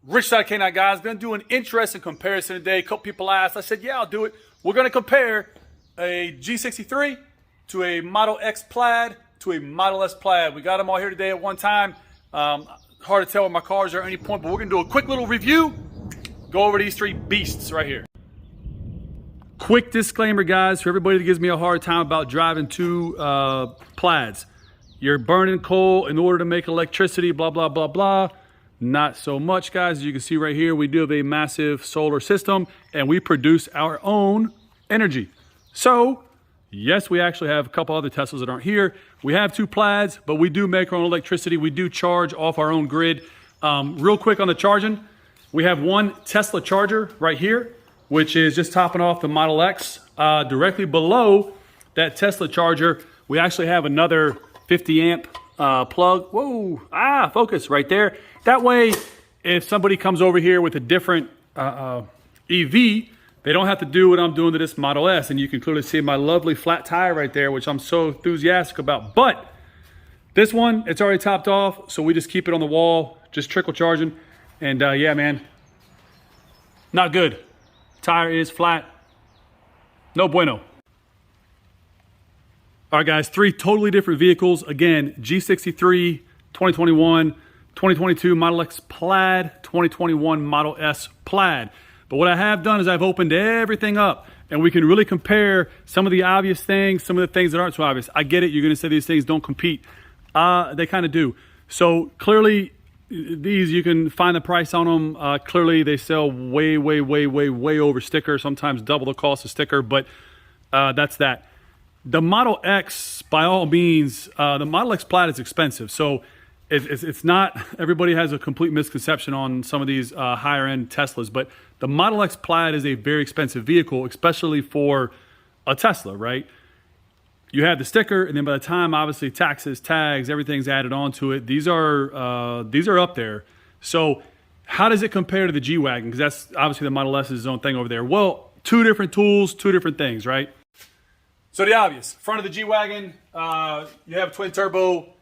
Rich Side K9 guys, gonna do an interesting comparison today. A couple people asked, I said, yeah, I'll do it. We're gonna compare a G63 to a Model X Plaid to a Model S Plaid. We got them all here today at one time. Hard to tell where my cars are at any point, but we're gonna do a quick little review, go over these three beasts right here. Quick disclaimer, guys, for everybody that gives me a hard time about driving two Plaids. You're burning coal in order to make electricity, blah, blah, blah, blah. Not so much, guys. As you can see right here, we do have a massive solar system and we produce our own energy. So, yes, we actually have a couple other Teslas that aren't here. We have two Plaids, but we do make our own electricity. We do charge off our own grid. Real quick on the charging, we have one Tesla charger right here, which is just topping off the Model X. Directly below that Tesla charger, we actually have another 50 amp plug. Whoa, focus right there. That way, if somebody comes over here with a different EV, they don't have to do what I'm doing to this Model S. And you can clearly see my lovely flat tire right there, which I'm so enthusiastic about. But this one, it's already topped off, so we just keep it on the wall, just trickle charging. And yeah, man, not good. Tire is flat. No bueno. All right, guys, three totally different vehicles. Again, G63 2021, 2022 Model X Plaid, 2021 Model S Plaid. But what I have done is I've opened everything up and we can really compare some of the obvious things, some of the things that aren't so obvious. I get it, you're gonna say these things don't compete. They kind of do. So clearly, these, you can find the price on them. Clearly they sell way over sticker, sometimes double the cost of sticker, but that's that. The Model X, by all means, the Model X Plaid is expensive. So it's not, everybody has a complete misconception on some of these higher end Teslas, but the Model X Plaid is a very expensive vehicle, especially for a Tesla, right? You have the sticker, and then by the time, obviously, taxes, tags, everything's added onto it. These are up there. So how does it compare to the G-Wagon? Because that's obviously the Model S is its own thing over there. Well, two different tools, two different things, right? So the obvious, front of the G-Wagon, you have a twin turbo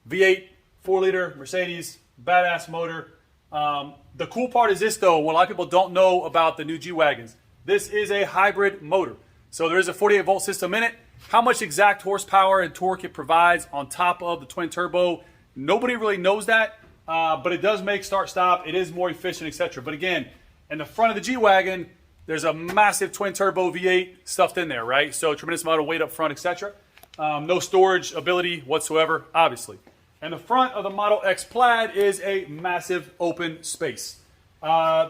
V8, 4-liter Mercedes, badass motor. The cool part is this though, what a lot of people don't know about the new G-Wagons. This is a hybrid motor. So there is a 48 volt system in it. How much exact horsepower and torque it provides on top of the twin turbo, nobody really knows that, but it does make start-stop. It is more efficient, etc. But again, in the front of the G-Wagon, there's a massive twin turbo V8 stuffed in there, right? So tremendous amount of weight up front, etc. No storage ability whatsoever, obviously. And the front of the Model X Plaid is a massive open space.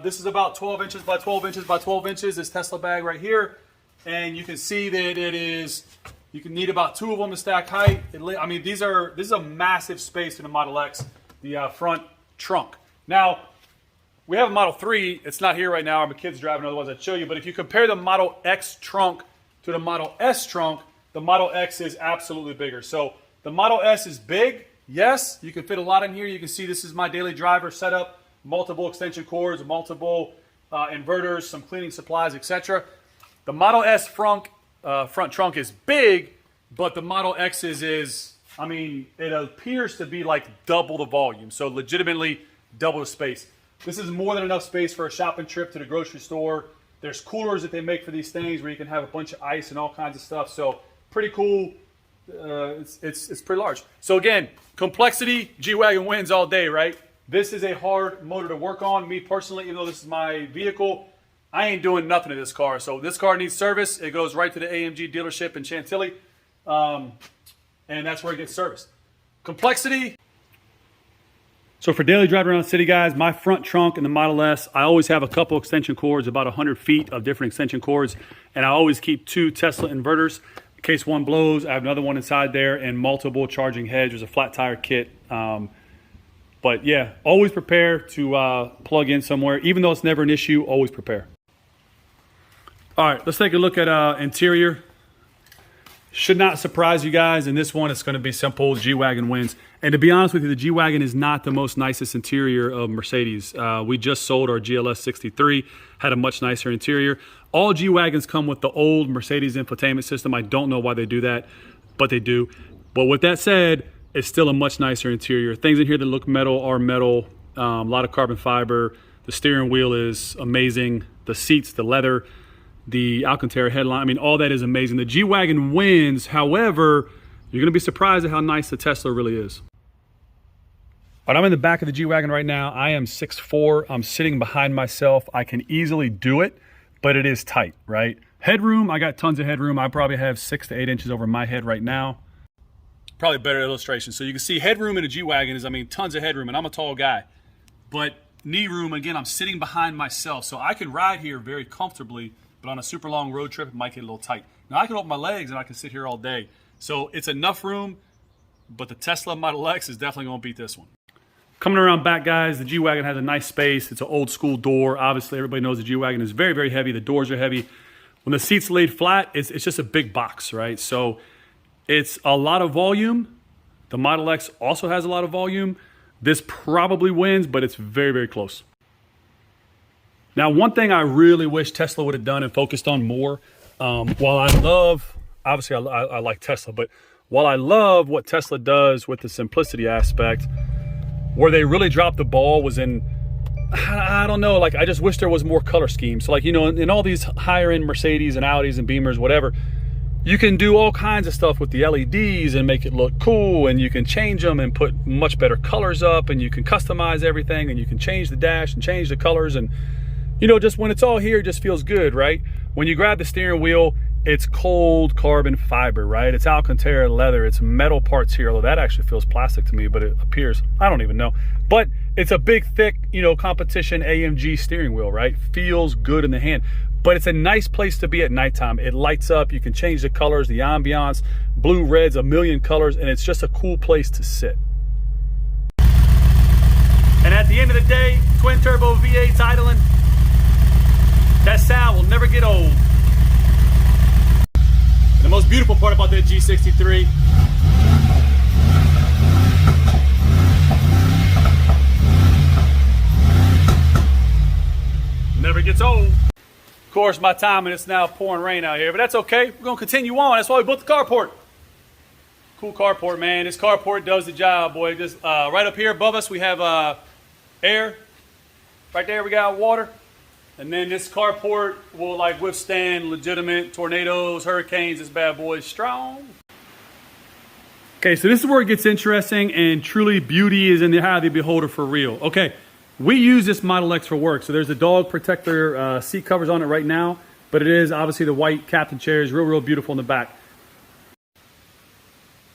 This is about 12 inches by 12 inches by 12 inches, this Tesla bag right here. And you can see that it is, you can need about two of them to stack height. I mean, this is a massive space in the Model X, the front trunk. Now, we have a Model 3. It's not here right now. My kid's driving, otherwise I'd show you. But if you compare the Model X trunk to the Model S trunk, the Model X is absolutely bigger. So the Model S is big. Yes, you can fit a lot in here. You can see this is my daily driver setup, multiple extension cords, multiple inverters, some cleaning supplies, etc. The Model S front trunk is big, but the Model X's is, I mean, it appears to be like double the volume. So legitimately double the space. This is more than enough space for a shopping trip to the grocery store. There's coolers that they make for these things where you can have a bunch of ice and all kinds of stuff. So pretty cool. It's pretty large. So again, complexity, G-Wagon wins all day, right? This is a hard motor to work on. Me personally, even though this is my vehicle, I ain't doing nothing to this car. So this car needs service. It goes right to the AMG dealership in Chantilly. And that's where it gets serviced. Complexity. So for daily driving around the city, guys, my front trunk in the Model S, I always have a couple extension cords, about 100 feet of different extension cords. And I always keep two Tesla inverters. In case one blows, I have another one inside there and multiple charging heads. There's a flat tire kit. But yeah, always prepare to plug in somewhere. Even though it's never an issue, always prepare. All right, let's take a look at interior. Should not surprise you guys. In this one, it's going to be simple. G-Wagon wins. And to be honest with you, the G-Wagon is not the most nicest interior of Mercedes. We just sold our GLS 63, had a much nicer interior. All G-Wagons come with the old Mercedes infotainment system. I don't know why they do that, but they do. But with that said, it's still a much nicer interior. Things in here that look metal are metal. A lot of carbon fiber. The steering wheel is amazing. The seats, the leather, the Alcantara headline, I mean, all that is amazing. The G-Wagon wins. However, you're gonna be surprised at how nice the Tesla really is. But I'm in the back of the G-Wagon right now. I am 6'4". I'm sitting behind myself. I can easily do it, but it is tight, right? Headroom, I got tons of headroom. I probably have 6 to 8 inches over my head right now. Probably a better illustration. So you can see headroom in a G-Wagon is, I mean, tons of headroom, and I'm a tall guy. But knee room, again, I'm sitting behind myself. So I can ride here very comfortably, but on a super long road trip, it might get a little tight. Now I can open my legs and I can sit here all day. So it's enough room, but the Tesla Model X is definitely gonna beat this one. Coming around back, guys, the G-Wagon has a nice space. It's an old school door. Obviously, everybody knows the G-Wagon is very, very heavy. The doors are heavy. When the seat's laid flat, it's just a big box, right? So it's a lot of volume. The Model X also has a lot of volume. This probably wins, but it's very, very close. Now, one thing I really wish Tesla would have done and focused on more, while I love, obviously I like Tesla, but while I love what Tesla does with the simplicity aspect, where they really dropped the ball was in, I don't know, like I just wish there was more color scheme. So like, you know, in all these higher end Mercedes and Audis and Beamers, whatever, you can do all kinds of stuff with the LEDs and make it look cool, and you can change them and put much better colors up, and you can customize everything, and you can change the dash and change the colors, and you know, just when it's all here, it just feels good, right? When you grab the steering wheel, it's cold carbon fiber, right? It's Alcantara leather, it's metal parts here, although that actually feels plastic to me, but it appears, I don't even know. But it's a big, thick, you know, competition AMG steering wheel, right? Feels good in the hand. But it's a nice place to be at nighttime. It lights up, you can change the colors, the ambiance, blue, reds, a million colors, and it's just a cool place to sit. And at the end of the day, twin turbo V8 idling, that sound will never get old. The most beautiful part about that G63, never gets old. Of course, my time, and it's now pouring rain out here, but that's okay. We're gonna continue on. That's why we built the carport. Cool carport, man. This carport does the job, boy. Just right up here above us, we have air. Right there, we got water. And then this carport will like withstand legitimate tornadoes, hurricanes. This bad boy is strong. Okay, so this is where it gets interesting, and truly beauty is in the eye of the beholder for real. Okay, we use this Model X for work. So there's a dog protector seat covers on it right now, but it is obviously the white captain chairs, real, real beautiful in the back.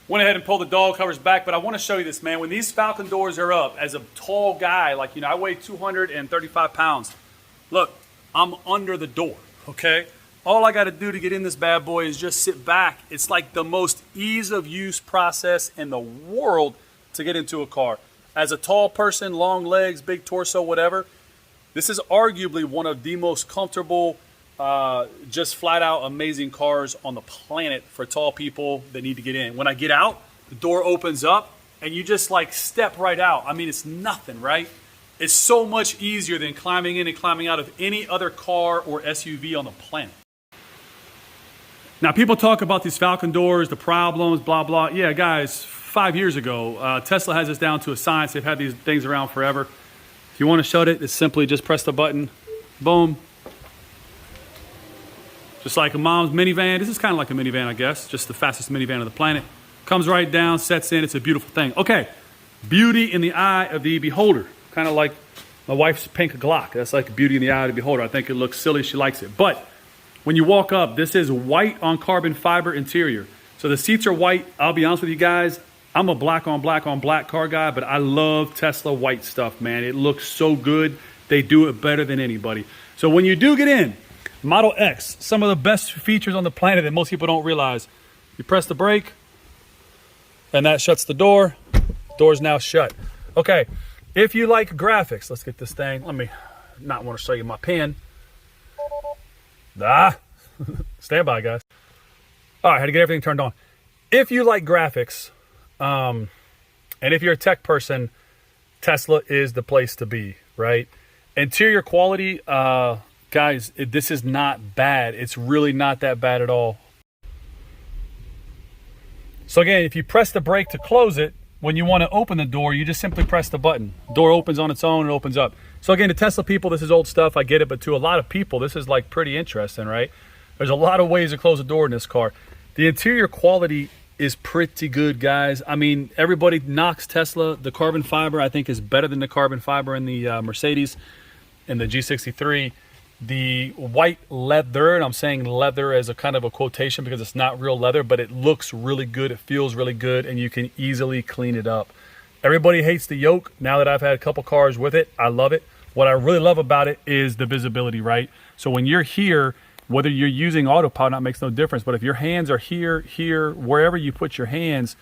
Went ahead and pulled the dog covers back, but I want to show you this, man. When these Falcon doors are up, as a tall guy, like, you know, I weigh 235 pounds. Look, I'm under the door, okay? All I got to do to get in this bad boy is just sit back. It's like the most ease of use process in the world to get into a car. As a tall person, long legs, big torso, whatever, this is arguably one of the most comfortable, just flat out amazing cars on the planet for tall people that need to get in. When I get out, the door opens up and you just like step right out. I mean, it's nothing, right? It's so much easier than climbing in and climbing out of any other car or SUV on the planet. Now, people talk about these Falcon doors, the problems, blah, blah. Yeah, guys, 5 years ago, Tesla has this down to a science. They've had these things around forever. If you want to shut it, it's simply just press the button. Boom. Just like a mom's minivan. This is kind of like a minivan, I guess. Just the fastest minivan on the planet. Comes right down, sets in. It's a beautiful thing. Okay, beauty in the eye of the beholder. Kind of like my wife's pink Glock. That's like beauty in the eye of the beholder. I think it looks silly. She likes it. But when you walk up, this is white on carbon fiber interior. So the seats are white. I'll be honest with you guys. I'm a black on black on black car guy, but I love Tesla white stuff, man. It looks so good. They do it better than anybody. So when you do get in, Model X, some of the best features on the planet that most people don't realize. You press the brake, and that shuts the door. Door's now shut. Okay. If you like graphics, let's get this thing. Let me not want to show you my pen. Stand by, guys. All right, had to get everything turned on. If you like graphics, and if you're a tech person, Tesla is the place to be, right? Interior quality, guys, this is not bad. It's really not that bad at all. So again, if you press the brake to close it, when you want to open the door, you just simply press the button. Door opens on its own, it opens up. So again, to Tesla people, this is old stuff, I get it, but to a lot of people, this is like pretty interesting, right? There's a lot of ways to close the door in this car. The interior quality is pretty good, guys. I mean, everybody knocks Tesla. The carbon fiber, I think, is better than the carbon fiber in the Mercedes and the G63. The white leather, and I'm saying leather as a kind of a quotation because it's not real leather, but it looks really good, it feels really good, and you can easily clean it up. Everybody hates the yoke. Now that I've had a couple cars with it, I love it. What I really love about it is the visibility, right? So when you're here, whether you're using autopilot, it makes no difference, but if your hands are here, here, wherever you put your hands,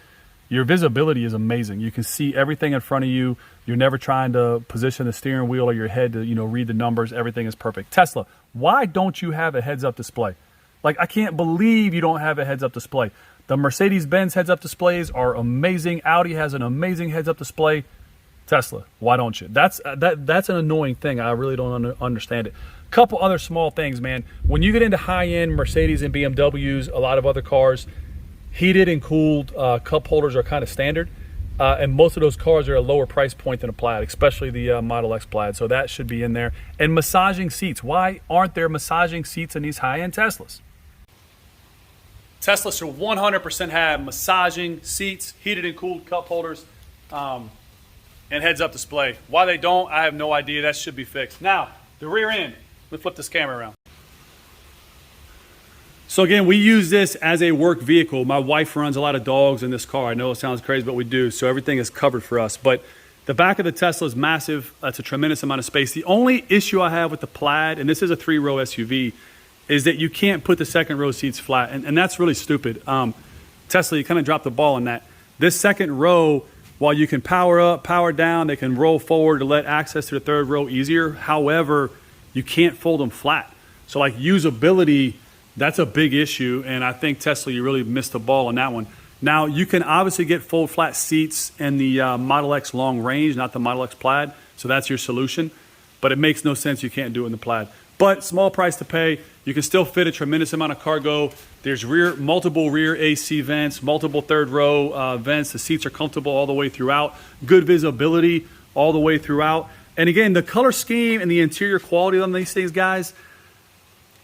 your visibility is amazing. You can see everything in front of you. You're never trying to position the steering wheel or your head to, read the numbers. Everything is perfect. Tesla, why don't you have a heads-up display? Like, I can't believe you don't have a heads-up display. The Mercedes-Benz heads-up displays are amazing. Audi has an amazing heads-up display. Tesla, why don't you? That's an annoying thing. I really don't understand it. Couple other small things, man. When you get into high-end Mercedes and BMWs, a lot of other cars, heated and cooled cup holders are kind of standard, and most of those cars are a lower price point than a Plaid, especially the Model X Plaid, so that should be in there. And massaging seats. Why aren't there massaging seats in these high-end Teslas? Tesla should 100% have massaging seats, heated and cooled cup holders, and heads-up display. Why they don't, I have no idea. That should be fixed. Now, the rear end. Let me flip this camera around. So again, we use this as a work vehicle. My wife runs a lot of dogs in this car. I know it sounds crazy, but we do. So everything is covered for us. But the back of the Tesla is massive. It's a tremendous amount of space. The only issue I have with the Plaid, and this is a 3-row SUV, is that you can't put the second row seats flat. And that's really stupid. Tesla, you kind of dropped the ball on that. This second row, while you can power up, power down, they can roll forward to let access to the third row easier. However, you can't fold them flat. So like usability, that's a big issue, and I think Tesla, you really missed the ball on that one. Now, you can obviously get fold flat seats in the Model X long range, not the Model X Plaid, so that's your solution, but it makes no sense you can't do it in the Plaid. But small price to pay, you can still fit a tremendous amount of cargo. There's multiple rear AC vents, multiple third row vents. The seats are comfortable all the way throughout. Good visibility all the way throughout. And again, the color scheme and the interior quality on these things, guys,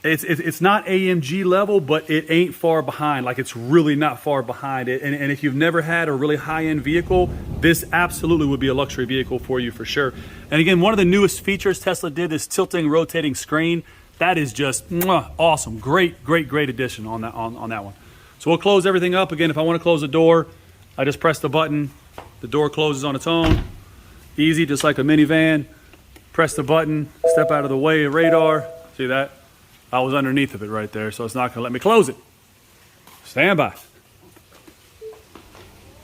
it's not AMG level, but it ain't far behind. Like, it's really not far behind it. And if you've never had a really high-end vehicle, this absolutely would be a luxury vehicle for you for sure. And again, one of the newest features Tesla did, this tilting, rotating screen. That is just awesome. Great addition on that one. So we'll close everything up. Again, if I want to close the door, I just press the button. The door closes on its own. Easy, just like a minivan. Press the button, step out of the way of radar. See that? I was underneath of it right there, so it's not gonna let me close it. Stand by.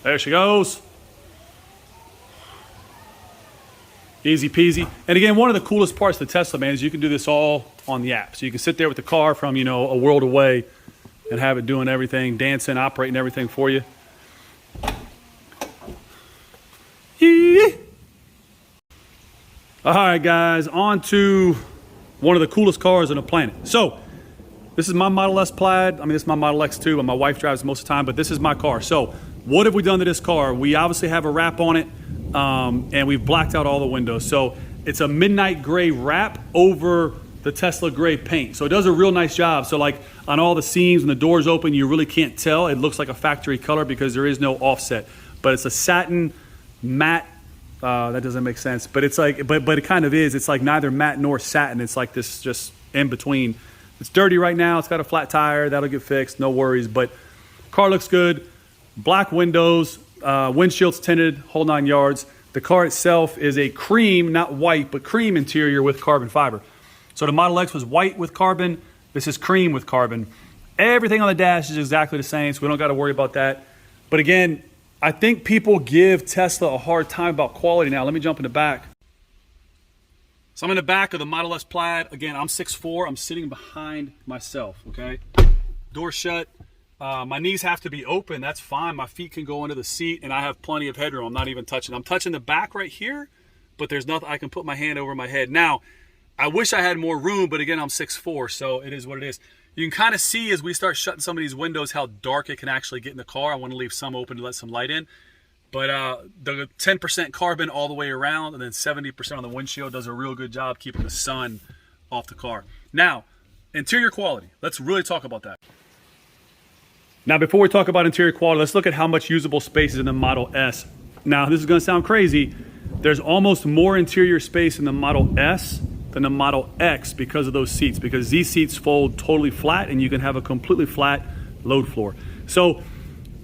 There she goes. Easy peasy. And again, one of the coolest parts of the Tesla, man, is you can do this all on the app. So you can sit there with the car from, a world away and have it doing everything, dancing, operating everything for you. All right, guys, on to one of the coolest cars on the planet. So this is my Model S Plaid. I mean, this is my Model X too, but my wife drives most of the time, but this is my car. So what have we done to this car? We obviously have a wrap on it, and we've blacked out all the windows. So it's a midnight gray wrap over the Tesla gray paint. So it does a real nice job. So like on all the seams when the doors open, you really can't tell. It looks like a factory color because there is no offset, but it's a satin matte. That doesn't make sense, but it's like, but it kind of is. It's like neither matte nor satin. It's like this just in between. It's dirty right now. It's got a flat tire. That'll get fixed. No worries. But car looks good. Black windows, windshield's tinted, whole 9 yards. The car itself is a cream, not white, but cream interior with carbon fiber. So the Model X was white with carbon. This is cream with carbon. Everything on the dash is exactly the same, so we don't got to worry about that. But again, I think people give Tesla a hard time about quality now. Let me jump in the back. So I'm in the back of the Model S Plaid. Again, I'm 6'4". I'm sitting behind myself, okay? Door shut. My knees have to be open. That's fine. My feet can go into the seat, and I have plenty of headroom. I'm not even touching. I'm touching the back right here, but there's nothing. I can put my hand over my head. Now, I wish I had more room, but again, I'm 6'4", so it is what it is. You can kind of see as we start shutting some of these windows how dark it can actually get in the car. I want to leave some open to let some light in. But the 10% carbon all the way around and then 70% on the windshield does a real good job keeping the sun off the car. Now, interior quality. Let's really talk about that. Now, before we talk about interior quality, let's look at how much usable space is in the Model S. Now, this is going to sound crazy. There's almost more interior space in the Model S than the Model X because of those seats, because these seats fold totally flat and you can have a completely flat load floor. So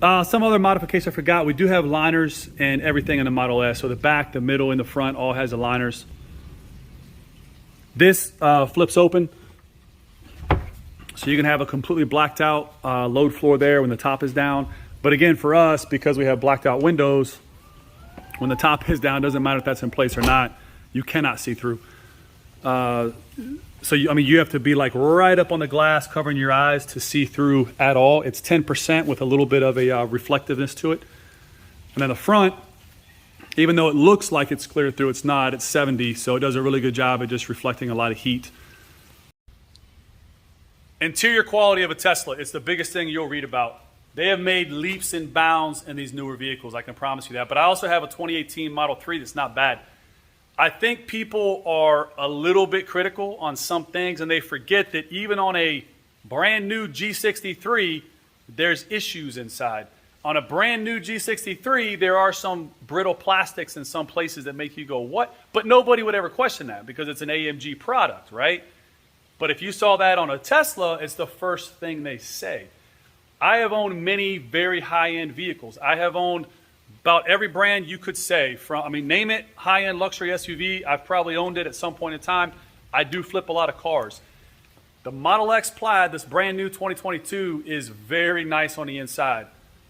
some other modifications I forgot. We do have liners and everything in the Model S. So the back, the middle, and the front all has the liners. This flips open. So you can have a completely blacked out load floor there when the top is down. But again, for us, because we have blacked out windows, when the top is down, it doesn't matter if that's in place or not, you cannot see through. So you have to be like right up on the glass, covering your eyes to see through at all. It's 10% with a little bit of a reflectiveness to it. And then the front, even though it looks like it's clear through, it's not. It's 70, so it does a really good job at just reflecting a lot of heat. Interior quality of a Tesla, it's the biggest thing you'll read about. They have made leaps and bounds in these newer vehicles, I can promise you that. But I also have a 2018 Model 3 that's not bad. I think people are a little bit critical on some things, and they forget that even on a brand new G63, there's issues inside. On a brand new G63, there are some brittle plastics in some places that make you go, what? But nobody would ever question that because it's an AMG product, right? But if you saw that on a Tesla, it's the first thing they say. I have owned many very high-end vehicles. I have owned about every brand you could say. Name it, high-end luxury SUV. I've probably owned it at some point in time. I do flip a lot of cars. The Model X Plaid, this brand new 2022, is very nice on the inside.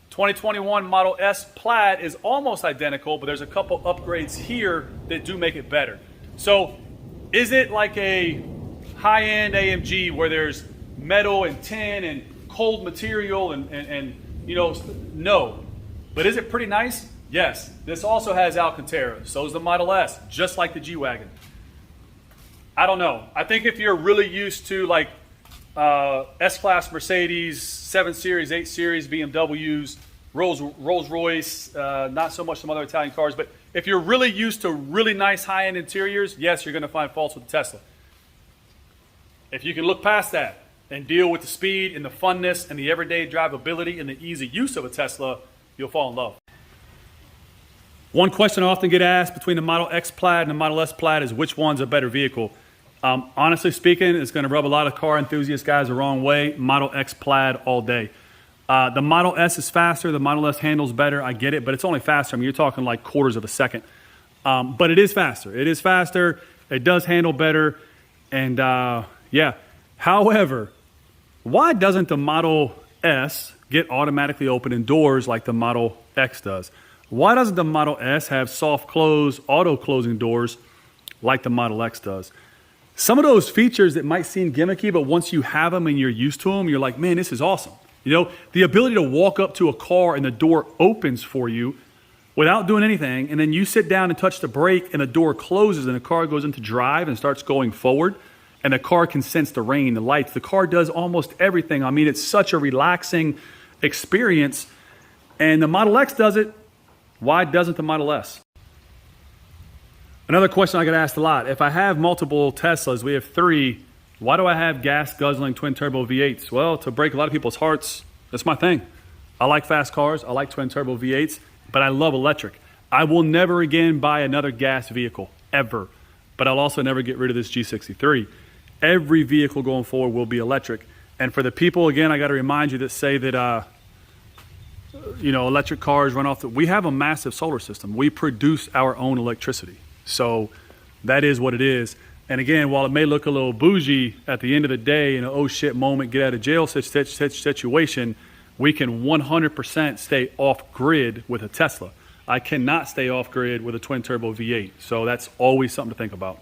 2021 Model S Plaid is almost identical, but there's a couple upgrades here that do make it better. So is it like a high-end AMG where there's metal and tin and cold material and no. But is it pretty nice? Yes. This also has Alcantara. So is the Model S, just like the G-Wagon. I don't know. I think if you're really used to like S-Class Mercedes, 7 Series, 8 Series, BMWs, Rolls-Royce, not so much some other Italian cars, but if you're really used to really nice high-end interiors, yes, you're going to find faults with the Tesla. If you can look past that and deal with the speed and the funness and the everyday drivability and the easy use of a Tesla, you'll fall in love. One question I often get asked between the Model X Plaid and the Model S Plaid is which one's a better vehicle. Honestly speaking, it's going to rub a lot of car enthusiast guys the wrong way. Model X Plaid all day. The Model S is faster. The Model S handles better. I get it, but it's only faster. I mean, you're talking like quarters of a second. But it is faster. It is faster. It does handle better. And yeah. However, why doesn't the Model S get automatically opening doors like the Model X does? Why doesn't the Model S have soft close, auto closing doors like the Model X does? Some of those features that might seem gimmicky, but once you have them and you're used to them, you're like, man, this is awesome. You know, the ability to walk up to a car and the door opens for you without doing anything, and then you sit down and touch the brake and the door closes and the car goes into drive and starts going forward, and the car can sense the rain, the lights. The car does almost everything. I mean, it's such a relaxing experience, and the Model X does it. Why doesn't the Model S? Another question I get asked a lot. If I have multiple Teslas, we have 3, why do I have gas guzzling twin turbo V8s? Well, to break a lot of people's hearts, that's my thing. I like fast cars. I like twin turbo V8s, but I love electric. I will never again buy another gas vehicle, ever. But I'll also never get rid of this G63. Every vehicle going forward will be electric. And for the people, again, I got to remind you that say that, electric cars run off we have a massive solar system. We produce our own electricity. So that is what it is. And again, while it may look a little bougie at the end of the day, in an oh shit moment, get out of jail situation, we can 100% stay off grid with a Tesla. I cannot stay off grid with a twin turbo V8. So that's always something to think about.